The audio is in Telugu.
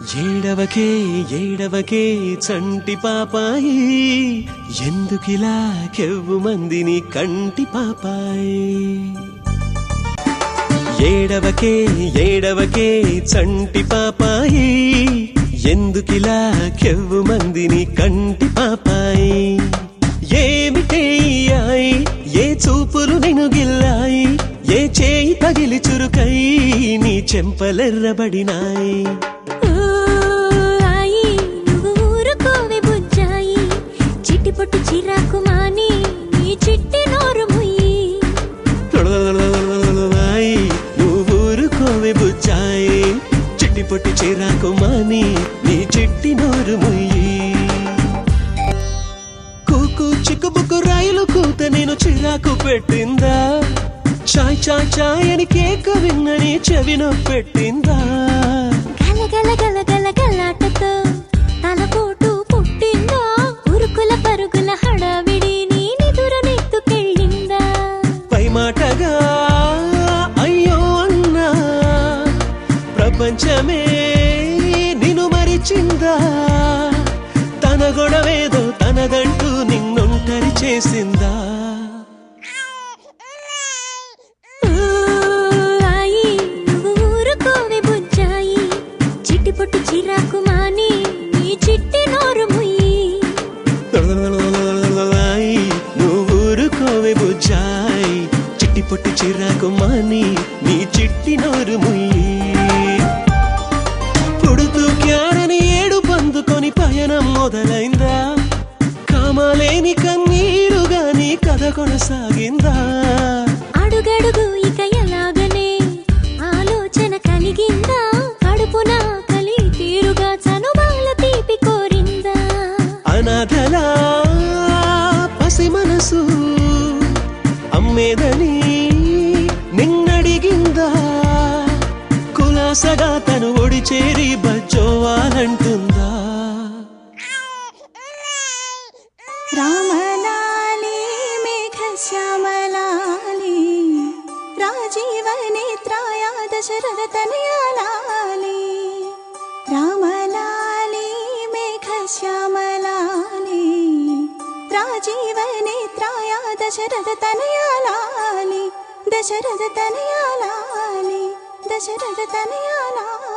ఏడవకే ఏడవకే చంటి పాపాయి ఎందుకిలా కెవ్వు మందిని కంటి పాపాయి ఏడవకే ఏడవకే చంటి పాపాయి ఎందుకిలా కెవ్వు మందిని కంటి పాపాయి ఏమిటేయాయి ఏ చూపులు నిన్ను గిల్లాయి ఏ చేయి పగిలి చురుకై నీ చెంపలెర్రబడినాయి పొట్టు చిరాకు మాని నీ చిట్టి నోరు ముయ్యి నువ్వు ఊరుకోవే బుజ్జాయి చిట్టి పొట్టు చిరాకు మాని నీ చిట్టి నోరు ముయ్యి కూకు చిక్కుబుక్కు రాయిలు కూత నేను చిరాకు పెట్టిందా చాయ్ చాయ్ చాయ్ అని కేక విన్నని చెవినో పెట్టిందా గల గల గల గల గలాటతో తలపోటు పుట్టిందా ఉరుకుల పరుగుల హడావిడి నీ నిదురనెత్తుకెళ్ళిందా పై మాటగా అయ్యో అన్నా ప్రపంచమే నిన్ను మరిచిందా తన గొడవేదో తనదంటూ నిన్నొంటరి చేసిందా పొట్టు చిరాకు మాని నీ చిట్టి నోరు ముయ్యి నువ్వు ఊరుకోవే బుజ్జాయి చిట్టి పొట్టు చిరాకు మాని నీ చిట్టి నోరు ముయ్యి పుడుతూ క్యారని ఏడు పందుకొని పయనం మొదలైందా కామాలేని కన్నీరుగా నీ కథ కొనసాగిందా అడుగడుగు ఇక ఎలాగనే ఆలోచన కలిగిందా కడుపున తీరుగా చనుబాల తీపి కోరిందా అనాథలా పసి మనసు అమ్మేదని నిన్నడిగిందా కులాసగా తను ఒడి చేరి బజ్జోవాలంటుందా రామలాలి మేఘ శ్యామలాలి రాజీవనేత్రాయ దశరథ తనయాలాలి రామలాలి మేఘ శ్యామలాలి రాజీవనేత్రాయ దశరథ తనయాలాలి దశరథ తనయాలాలి దశరథ తనయాలాలి